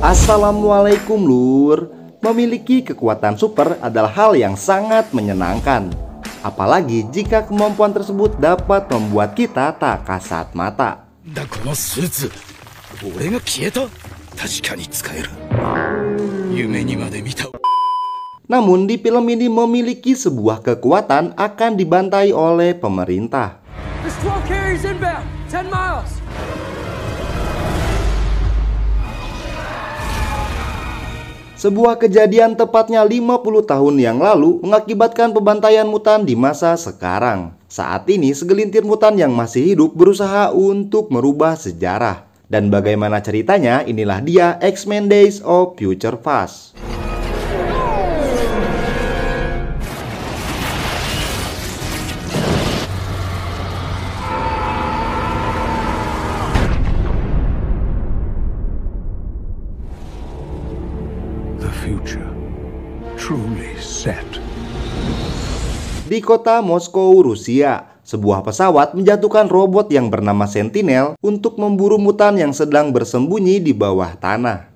Assalamualaikum lur. Memiliki kekuatan super adalah hal yang sangat menyenangkan. Apalagi jika kemampuan tersebut dapat membuat kita tak kasat mata. Namun di film ini memiliki sebuah kekuatan akan dibantai oleh pemerintah. Sebuah kejadian tepatnya 50 tahun yang lalu mengakibatkan pembantaian mutan di masa sekarang. Saat ini segelintir mutan yang masih hidup berusaha untuk merubah sejarah. Dan bagaimana ceritanya, inilah dia X-Men Days of Future Past. Di kota Moskow, Rusia, sebuah pesawat menjatuhkan robot yang bernama Sentinel untuk memburu mutan yang sedang bersembunyi di bawah tanah.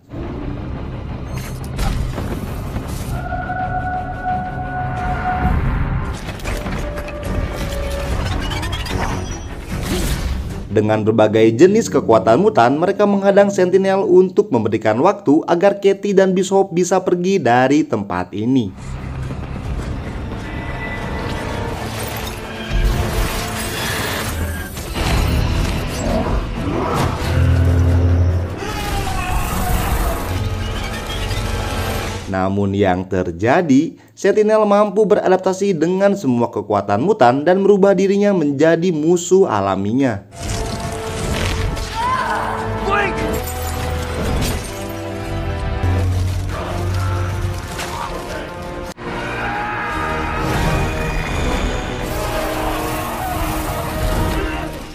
Dengan berbagai jenis kekuatan mutan, mereka menghadang Sentinel untuk memberikan waktu agar Katie dan Bishop bisa pergi dari tempat ini. Namun yang terjadi, Sentinel mampu beradaptasi dengan semua kekuatan mutan dan merubah dirinya menjadi musuh alaminya.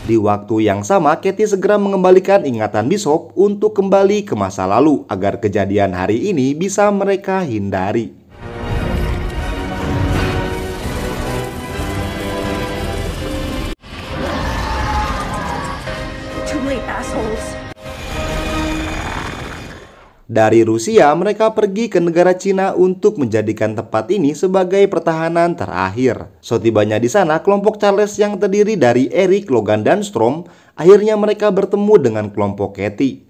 Di waktu yang sama, Katie segera mengembalikan ingatan Bishop untuk kembali ke masa lalu agar kejadian hari ini bisa mereka hindari. Dari Rusia, mereka pergi ke negara Cina untuk menjadikan tempat ini sebagai pertahanan terakhir. Setibanya di sana, kelompok Charles yang terdiri dari Eric, Logan, dan Storm, akhirnya mereka bertemu dengan kelompok Katie.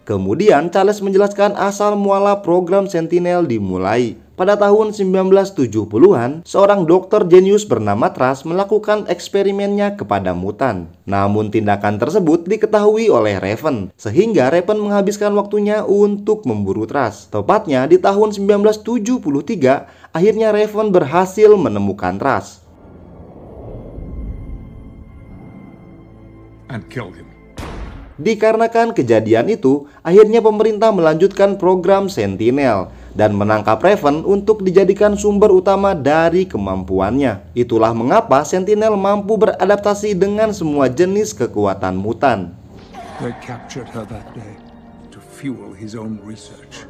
Kemudian Charles menjelaskan asal muala program Sentinel dimulai. Pada tahun 1970-an, seorang dokter jenius bernama Trask melakukan eksperimennya kepada mutan. Namun tindakan tersebut diketahui oleh Raven, sehingga Raven menghabiskan waktunya untuk memburu Trask. Tepatnya di tahun 1973, akhirnya Raven berhasil menemukan Trask. Dikarenakan kejadian itu, akhirnya pemerintah melanjutkan program Sentinel dan menangkap Raven untuk dijadikan sumber utama dari kemampuannya. Itulah mengapa Sentinel mampu beradaptasi dengan semua jenis kekuatan mutan. They captured her that day to fuel his own research.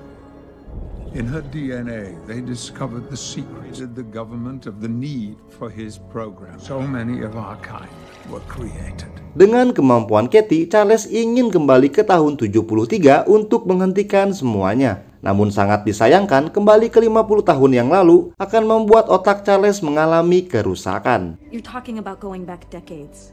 In her DNA, they discovered the secret of the government of the need for his program. So many of our kind were created. Dengan kemampuan Katie, Charles ingin kembali ke tahun 73 untuk menghentikan semuanya. Namun sangat disayangkan, kembali ke 50 tahun yang lalu akan membuat otak Charles mengalami kerusakan. You're talking about going back decades.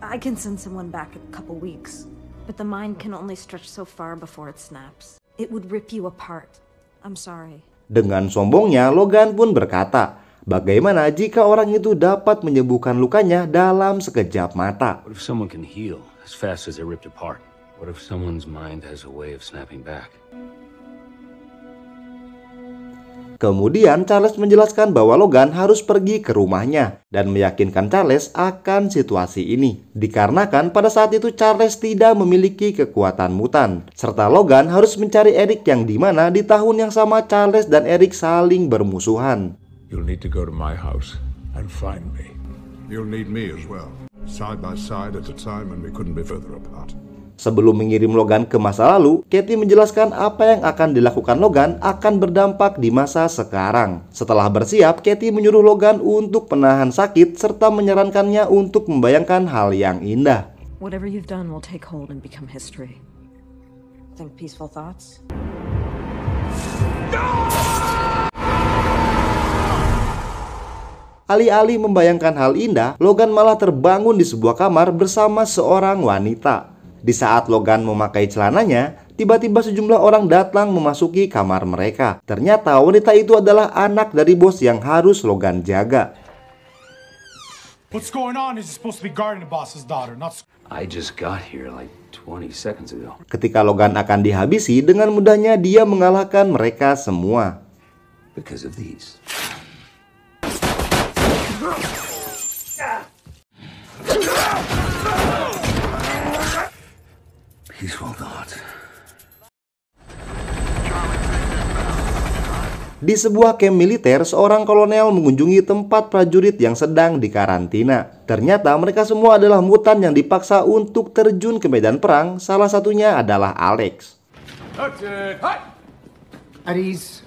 I can send someone back a couple weeks, but the mind can only stretch so far before it snaps. It would rip you apart. I'm sorry. Dengan sombongnya, Logan pun berkata, bagaimana jika orang itu dapat menyembuhkan lukanya dalam sekejap mata? What if someone can heal as fast as they're ripped apart? What if someone's mind has a way of snapping back? Kemudian Charles menjelaskan bahwa Logan harus pergi ke rumahnya dan meyakinkan Charles akan situasi ini. Dikarenakan pada saat itu Charles tidak memiliki kekuatan mutan, serta Logan harus mencari Eric yang dimana di tahun yang sama Charles dan Eric saling bermusuhan. You'll need to go to my house and find me. You'll need me as well. Side by side at a time when we couldn't be further apart. Sebelum mengirim Logan ke masa lalu, Katie menjelaskan apa yang akan dilakukan Logan akan berdampak di masa sekarang. Setelah bersiap, Katie menyuruh Logan untuk menahan sakit serta menyarankannya untuk membayangkan hal yang indah. Whatever you've done will take hold and become history. Think peaceful thoughts? Alih-alih membayangkan hal indah, Logan malah terbangun di sebuah kamar bersama seorang wanita. Di saat Logan memakai celananya, tiba-tiba sejumlah orang datang memasuki kamar mereka. Ternyata wanita itu adalah anak dari bos yang harus Logan jaga. What's going on? Is he supposed to be guarding the boss's daughter? Not. I just got here like 20 seconds ago. Ketika Logan akan dihabisi, dengan mudahnya dia mengalahkan mereka semua. Because of these. Peaceful thoughts. Di sebuah camp militer, seorang kolonel mengunjungi tempat prajurit yang sedang dikarantina. Ternyata mereka semua adalah mutan yang dipaksa untuk terjun ke medan perang. Salah satunya adalah Alex. That's it. Hi. At ease.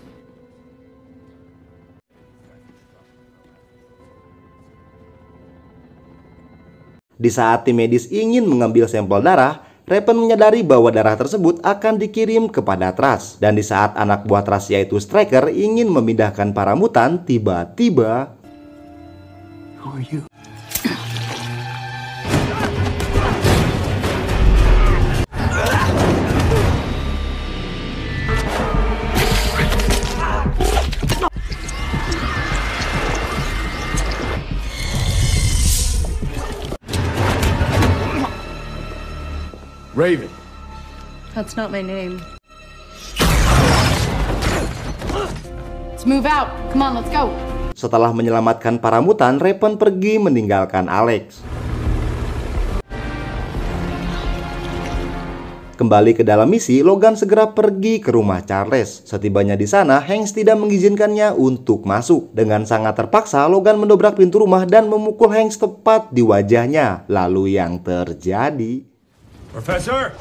Di saat tim medis ingin mengambil sampel darah, Raven menyadari bahwa darah tersebut akan dikirim kepada Trask. Dan di saat anak buah Trask yaitu Striker ingin memindahkan para mutan, tiba-tiba... Who are you? Raven. That's not my name. Let's move out. Come on, let's go. Setelah menyelamatkan para mutan, Raven pergi meninggalkan Alex. Kembali ke dalam misi, Logan segera pergi ke rumah Charles. Setibanya di sana, Hanks tidak mengizinkannya untuk masuk. Dengan sangat terpaksa, Logan mendobrak pintu rumah dan memukul Hanks tepat di wajahnya. Lalu yang terjadi... Professor.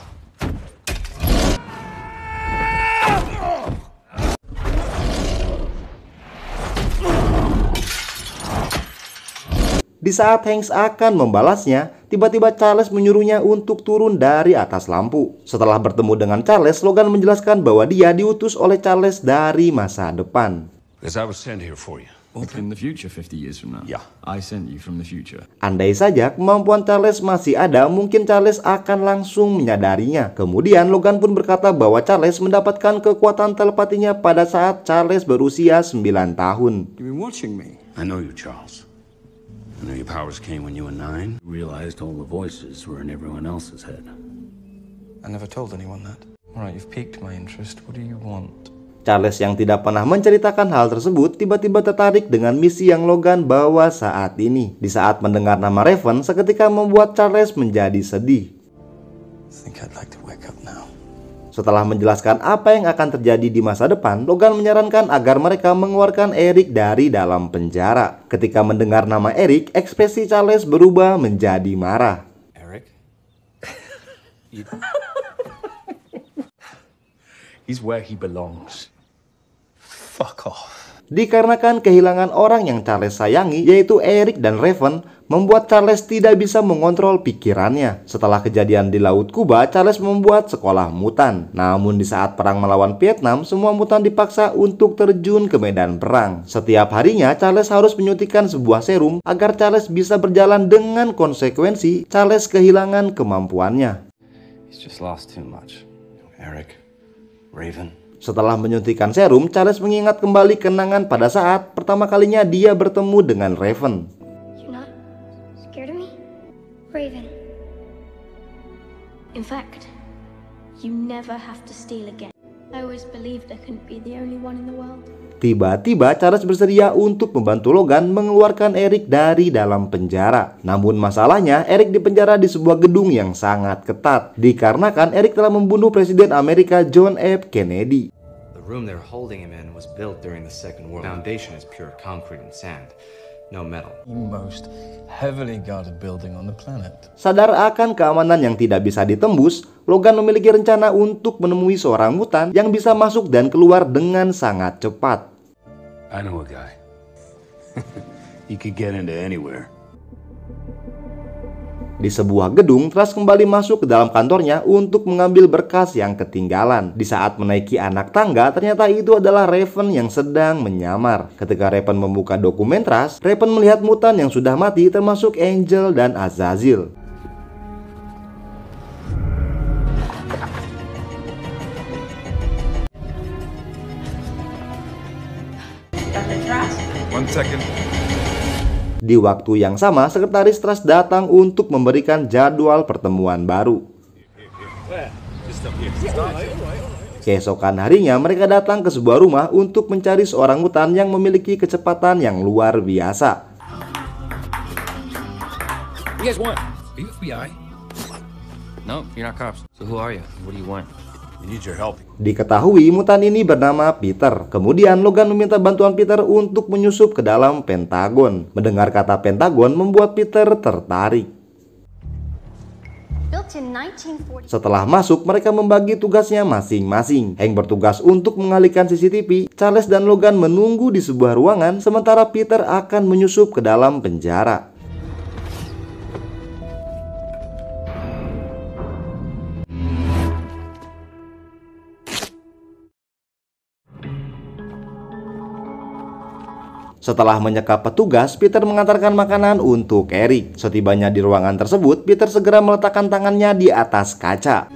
Di saat Hanks akan membalasnya, tiba-tiba Charles menyuruhnya untuk turun dari atas lampu. Setelah bertemu dengan Charles, Logan menjelaskan bahwa dia diutus oleh Charles dari masa depan. Because I was sent here for you. In the future, 50 years from now. Yeah. I sent you from the future. Andai saja kemampuan Charles masih ada, mungkin Charles akan langsung menyadarinya. Kemudian Logan pun berkata bahwa Charles mendapatkan kekuatan telepatinya pada saat Charles berusia 9 tahun. You've been watching me. I know you, Charles. I know your powers came when you were 9. Realized all the voices were in everyone else's head. I never told anyone that. All right, you've piqued my interest. What do you want? Charles yang tidak pernah menceritakan hal tersebut tiba-tiba tertarik dengan misi yang Logan bawa saat ini. Di saat mendengar nama Raven, seketika membuat Charles menjadi sedih. I think I'd like to wake up now. Setelah menjelaskan apa yang akan terjadi di masa depan, Logan menyarankan agar mereka mengeluarkan Eric dari dalam penjara. Ketika mendengar nama Eric, ekspresi Charles berubah menjadi marah. Eric? He's where he belongs. Fuck off. Dikarenakan kehilangan orang yang Charles sayangi, yaitu Eric dan Raven, membuat Charles tidak bisa mengontrol pikirannya. Setelah kejadian di Laut Kuba, Charles membuat sekolah mutan. Namun di saat perang melawan Vietnam, semua mutan dipaksa untuk terjun ke medan perang. Setiap harinya, Charles harus menyuntikkan sebuah serum agar Charles bisa berjalan dengan konsekuensi. Charles kehilangan kemampuannya. He's just lost too much. Eric, Raven. Setelah menyuntikkan serum, Charles mengingat kembali kenangan pada saat pertama kalinya dia bertemu dengan Raven. You're not scared of me? Raven. In fact, you never have to steal again. I always believed I couldn't be the only one in the world. Tiba-tiba Charles bersedia untuk membantu Logan mengeluarkan Eric dari dalam penjara. Namun masalahnya, Eric dipenjara di sebuah gedung yang sangat ketat, dikarenakan Eric telah membunuh Presiden Amerika John F. Kennedy. The room they're holding him in was built during the Second World. The foundation is pure concrete and sand. No metal. The most heavily guarded building on the planet. Sadar akan keamanan yang tidak bisa ditembus, Logan memiliki rencana untuk menemui seorang mutan yang bisa masuk dan keluar dengan sangat cepat. I know a guy. He could get into anywhere. Di sebuah gedung, Trask kembali masuk ke dalam kantornya untuk mengambil berkas yang ketinggalan. Di saat menaiki anak tangga, ternyata itu adalah Raven yang sedang menyamar. Ketika Raven membuka dokumen Trask, Raven melihat mutan yang sudah mati termasuk Angel dan Azazel. One second. Di waktu yang sama, sekretaris Trask datang untuk memberikan jadwal pertemuan baru. Keesokan harinya, mereka datang ke sebuah rumah untuk mencari seorang mutan yang memiliki kecepatan yang luar biasa. You guys want? Are you FBI? No, you're not cops. So who are you? What do you want? We need your help. Diketahui mutan ini bernama Peter. Kemudian Logan meminta bantuan Peter untuk menyusup ke dalam Pentagon. Mendengar kata Pentagon membuat Peter tertarik. Setelah masuk, mereka membagi tugasnya masing-masing. Hank bertugas untuk mengalihkan CCTV. Charles dan Logan menunggu di sebuah ruangan, sementara Peter akan menyusup ke dalam penjara. Setelah menyekap petugas, Peter mengantarkan makanan untuk Eric. Setibanya di ruangan tersebut, Peter segera meletakkan tangannya di atas kaca.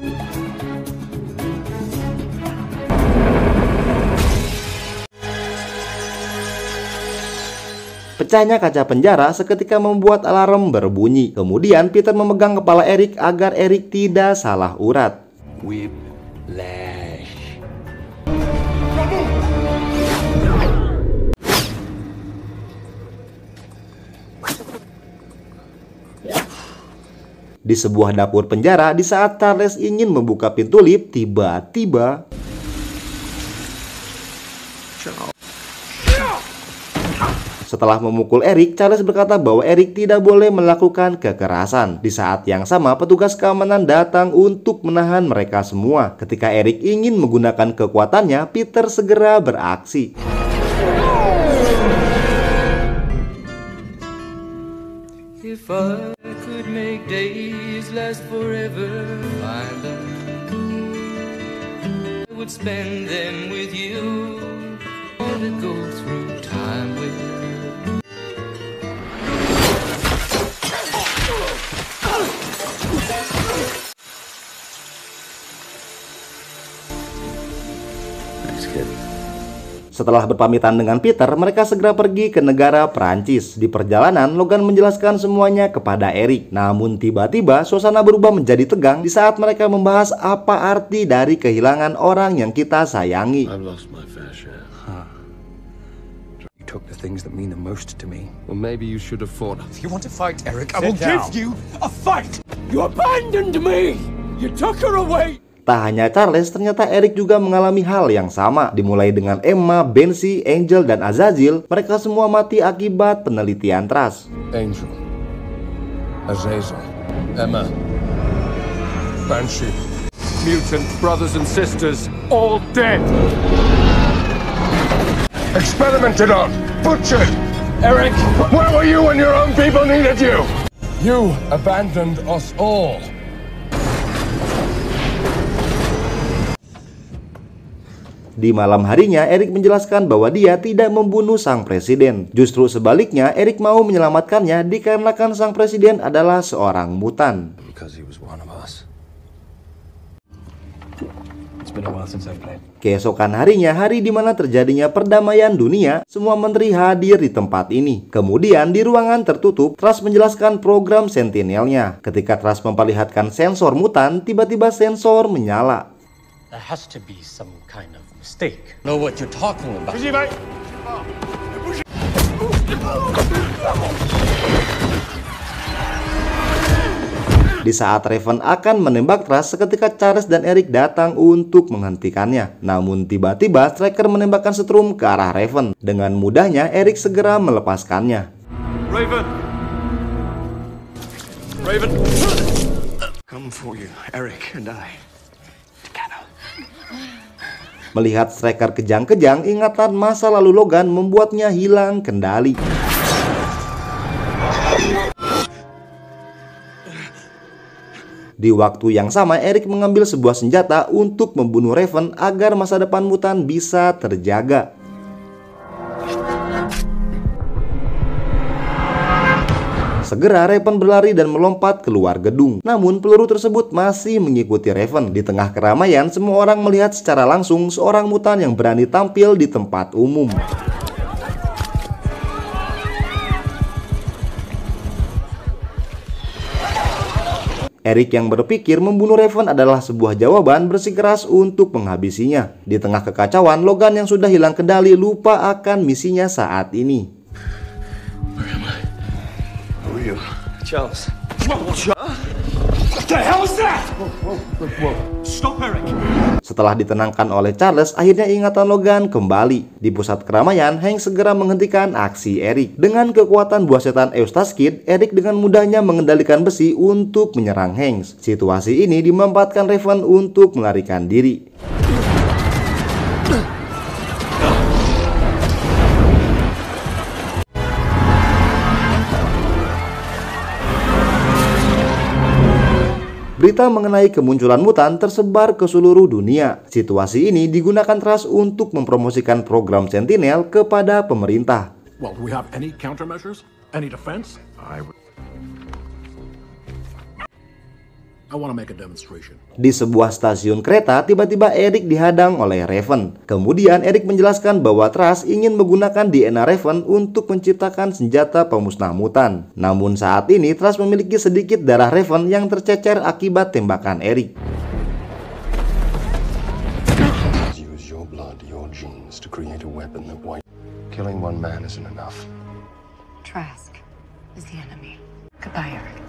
Pecahnya kaca penjara seketika membuat alarm berbunyi. Kemudian Peter memegang kepala Eric agar Eric tidak salah urat. Whiplash. Di sebuah dapur penjara, di saat Charles ingin membuka pintu lift, tiba-tiba setelah memukul Eric, Charles berkata bahwa Eric tidak boleh melakukan kekerasan. Di saat yang sama, petugas keamanan datang untuk menahan mereka semua. Ketika Eric ingin menggunakan kekuatannya, Peter segera beraksi. If I could make days last forever, I would spend them with you, or to go through time with. Nice kid. Setelah berpamitan dengan Peter, mereka segera pergi ke negara Prancis. Di perjalanan, Logan menjelaskan semuanya kepada Eric. Namun tiba-tiba, suasana berubah menjadi tegang di saat mereka membahas apa arti dari kehilangan orang yang kita sayangi. I've lost my fair share. You took the things that mean the most to me. Well, maybe you should have fought. If you want to fight, Eric, I will give you a fight! You abandoned me! You took her away! Tak hanya Charles, ternyata Eric juga mengalami hal yang sama. Dimulai dengan Emma, Bensi, Angel, dan Azazel, mereka semua mati akibat penelitian Trask. Angel, Azazel, Emma, Banshee, Mutant brothers and sisters, all dead! experimented on, butchered. Eric, where were you when your own people needed you? You abandoned us all. Di malam harinya, Eric menjelaskan bahwa dia tidak membunuh sang presiden. Justru sebaliknya, Eric mau menyelamatkannya dikarenakan sang presiden adalah seorang mutan. Because he was one of us. It's been a while since I've played. Keesokan harinya, hari di mana terjadinya perdamaian dunia, semua menteri hadir di tempat ini. Kemudian di ruangan tertutup, Trask menjelaskan program Sentinelnya. Ketika Trask memperlihatkan sensor mutan, tiba-tiba sensor menyala. There has to be some kind of mistake. Know what you're talking about. Di saat Raven akan menembak Trask, seketika Charles dan Eric datang untuk menghentikannya. Namun tiba-tiba Striker menembakkan setrum ke arah Raven. Dengan mudahnya Eric segera melepaskannya. Raven! Raven! Come for you, Eric and I. Melihat Striker kejang-kejang, ingatan masa lalu Logan membuatnya hilang kendali. Di waktu yang sama, Eric mengambil sebuah senjata untuk membunuh Raven agar masa depan mutan bisa terjaga. Segera Raven berlari dan melompat keluar gedung. Namun peluru tersebut masih mengikuti Raven. Di tengah keramaian, semua orang melihat secara langsung seorang mutan yang berani tampil di tempat umum. Eric yang berpikir membunuh Raven adalah sebuah jawaban bersikeras untuk menghabisinya. Di tengah kekacauan, Logan yang sudah hilang kendali lupa akan misinya saat ini. Where am I? Who are you? Charles. What the hell is that? Whoa. Stop, Eric. Setelah ditenangkan oleh Charles, akhirnya ingatan Logan kembali. Di pusat keramaian, Hank segera menghentikan aksi Eric. Dengan kekuatan buah setan Eustace Kid, Eric dengan mudahnya mengendalikan besi untuk menyerang Hank. Situasi ini dimanfaatkan Raven untuk melarikan diri. Berita mengenai kemunculan mutan tersebar ke seluruh dunia. Situasi ini digunakan Trust untuk mempromosikan program Sentinel kepada pemerintah. Well, do we have any countermeasures? Any defense? I want to make a demonstration. Di sebuah stasiun kereta, tiba-tiba Eric dihadang oleh Raven. Kemudian Eric menjelaskan bahwa Trust ingin menggunakan DNA Raven untuk menciptakan senjata pemusnah mutan. Namun saat ini Trust memiliki sedikit darah Raven yang tercecer akibat tembakan Eric. Use your blood, your genes to create a weapon that killing one man isn't enough. Trask is the enemy. Goodbye, Eric.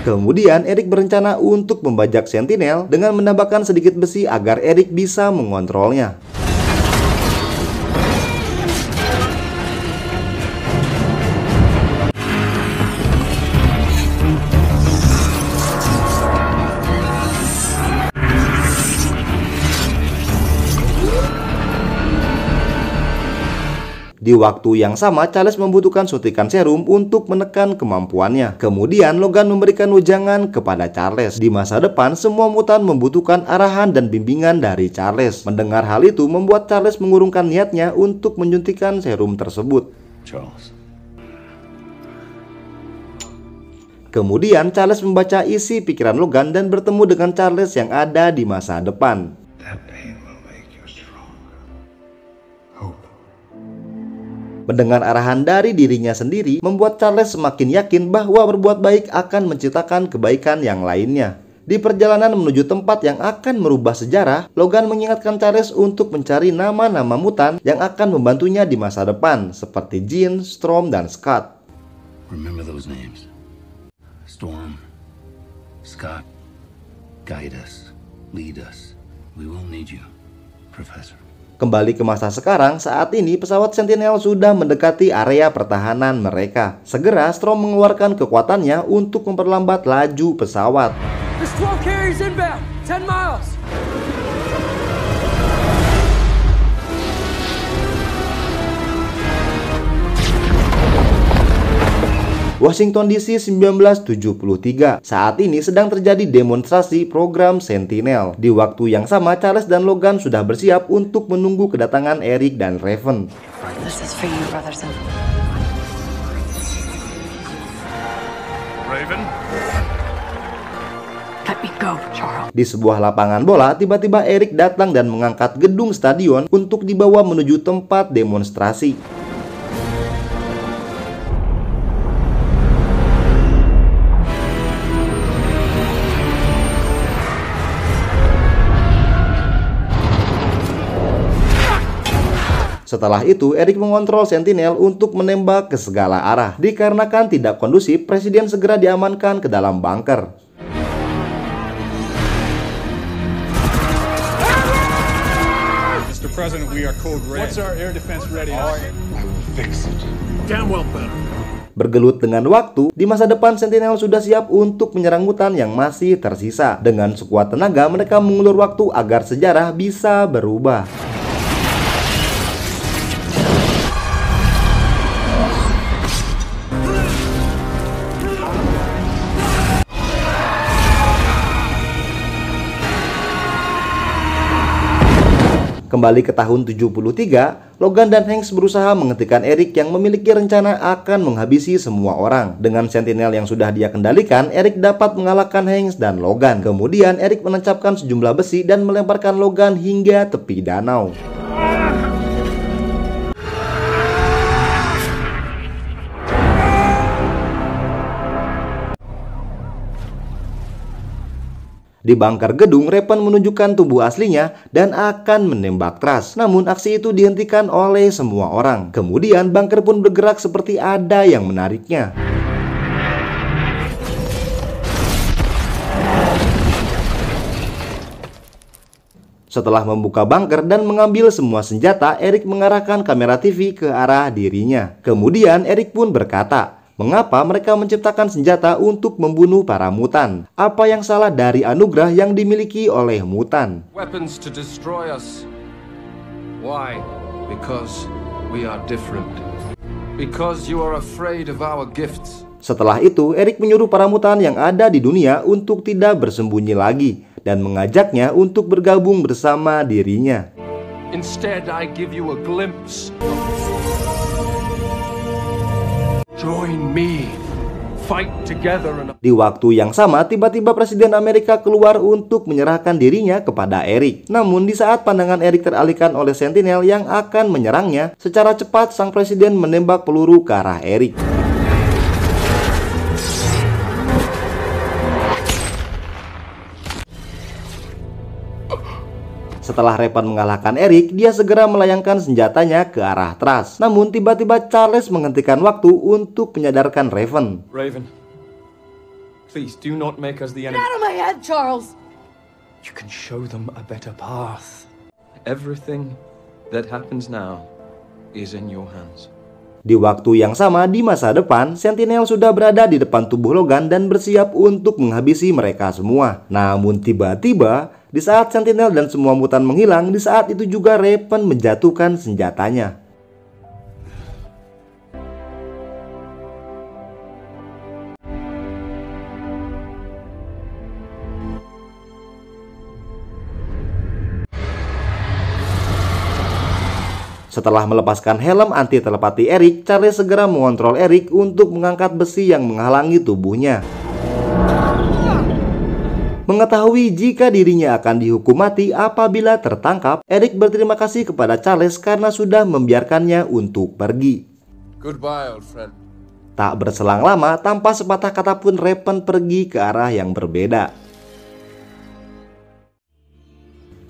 Kemudian Eric berencana untuk membajak Sentinel dengan menambahkan sedikit besi agar Eric bisa mengontrolnya. Di waktu yang sama, Charles membutuhkan suntikan serum untuk menekan kemampuannya. Kemudian Logan memberikan wejangan kepada Charles. Di masa depan, semua mutan membutuhkan arahan dan bimbingan dari Charles. Mendengar hal itu membuat Charles mengurungkan niatnya untuk menyuntikkan serum tersebut. Charles. Kemudian Charles membaca isi pikiran Logan dan bertemu dengan Charles yang ada di masa depan. Mendengar arahan dari dirinya sendiri, membuat Charles semakin yakin bahwa berbuat baik akan menciptakan kebaikan yang lainnya. Di perjalanan menuju tempat yang akan merubah sejarah, Logan mengingatkan Charles untuk mencari nama-nama mutan yang akan membantunya di masa depan, seperti Jean, Storm, dan Scott. Remember those names. Storm, Scott, guide us, lead us. We will need you, Professor. Kembali ke masa sekarang, saat ini pesawat Sentinel sudah mendekati area pertahanan mereka. Segera Storm mengeluarkan kekuatannya untuk memperlambat laju pesawat. This 12 carriers inbound, 10 miles. Washington DC 1973. Saat ini sedang terjadi demonstrasi program Sentinel. Di waktu yang sama, Charles dan Logan sudah bersiap untuk menunggu kedatangan Eric dan Raven. This is for you, Brotherson. Raven? Let me go, Charles. Di sebuah lapangan bola, tiba-tiba Eric datang dan mengangkat gedung stadion untuk dibawa menuju tempat demonstrasi. Setelah itu, Eric mengontrol Sentinel untuk menembak ke segala arah. Dikarenakan tidak kondusif, Presiden segera diamankan ke dalam bunker. Mr. President, we are code red. What's our air defense ready? I will fix it. Damn well better. Bergelut dengan waktu, di masa depan Sentinel sudah siap untuk menyerang mutan yang masih tersisa. Dengan sekuat tenaga, mereka mengulur waktu agar sejarah bisa berubah. Kembali ke tahun 73, Logan dan Hanks berusaha menghentikan Eric yang memiliki rencana akan menghabisi semua orang. Dengan Sentinel yang sudah dia kendalikan, Eric dapat mengalahkan Hanks dan Logan. Kemudian Eric menancapkan sejumlah besi dan melemparkan Logan hingga tepi danau. Di bunker gedung, Raven menunjukkan tubuh aslinya dan akan menembak Trask. Namun aksi itu dihentikan oleh semua orang. Kemudian bunker pun bergerak seperti ada yang menariknya. Setelah membuka bunker dan mengambil semua senjata, Eric mengarahkan kamera TV ke arah dirinya. Kemudian Eric pun berkata, mengapa mereka menciptakan senjata untuk membunuh para mutan? Apa yang salah dari anugerah yang dimiliki oleh mutan? Weapons to destroy us. Why? Because we are different. Because you are afraid of our gifts. Setelah itu, Eric menyuruh para mutan yang ada di dunia untuk tidak bersembunyi lagi dan mengajaknya untuk bergabung bersama dirinya. Instead, I give you a glimpse. Join me. Fight together. Di waktu yang sama, tiba-tiba Presiden Amerika keluar untuk menyerahkan dirinya kepada Eric. Namun di saat pandangan Eric teralihkan oleh Sentinel yang akan menyerangnya, secara cepat sang presiden menembak peluru ke arah Eric. Setelah Raven mengalahkan Eric, dia segera melayangkan senjatanya ke arah Trask. Namun tiba-tiba Charles menghentikan waktu untuk menyadarkan Raven. Raven, please do not make us the enemy. Get out of my head, Charles! You can show them a better path. Everything that happens now is in your hands. Di waktu yang sama, di masa depan, Sentinel sudah berada di depan tubuh Logan dan bersiap untuk menghabisi mereka semua. Namun tiba-tiba, di saat Sentinel dan semua mutan menghilang, di saat itu juga Raven menjatuhkan senjatanya. Setelah melepaskan helm anti telepati Eric, Charles segera mengontrol Eric untuk mengangkat besi yang menghalangi tubuhnya. Mengetahui jika dirinya akan dihukum mati apabila tertangkap, Eric berterima kasih kepada Charles karena sudah membiarkannya untuk pergi. Goodbye, old friend. Tak berselang lama, tanpa sepatah kata pun Raven pergi ke arah yang berbeda.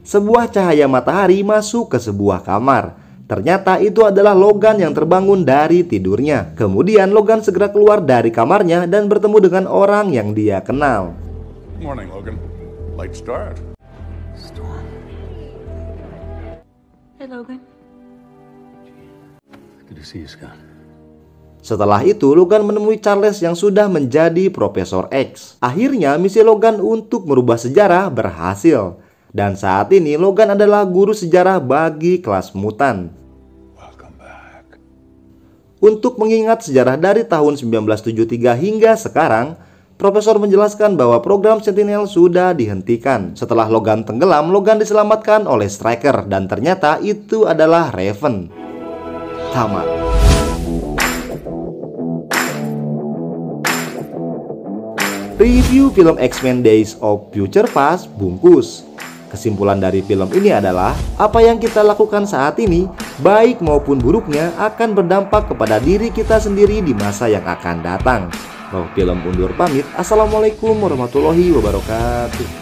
Sebuah cahaya matahari masuk ke sebuah kamar. Ternyata itu adalah Logan yang terbangun dari tidurnya. Kemudian Logan segera keluar dari kamarnya dan bertemu dengan orang yang dia kenal. Morning, Logan. Late start. Storm. Hey, Logan. Good to see you, Scott. Setelah itu, Logan menemui Charles yang sudah menjadi Profesor X. Akhirnya, misi Logan untuk merubah sejarah berhasil. Dan saat ini, Logan adalah guru sejarah bagi kelas mutan. Untuk mengingat sejarah dari tahun 1973 hingga sekarang, Profesor menjelaskan bahwa program Sentinel sudah dihentikan. Setelah Logan tenggelam, Logan diselamatkan oleh Stryker dan ternyata itu adalah Raven. Tamat. Review film X-Men Days of Future Past bungkus. Kesimpulan dari film ini adalah apa yang kita lakukan saat ini, baik maupun buruknya, akan berdampak kepada diri kita sendiri di masa yang akan datang. Film undur pamit. Assalamualaikum warahmatullahi wabarakatuh.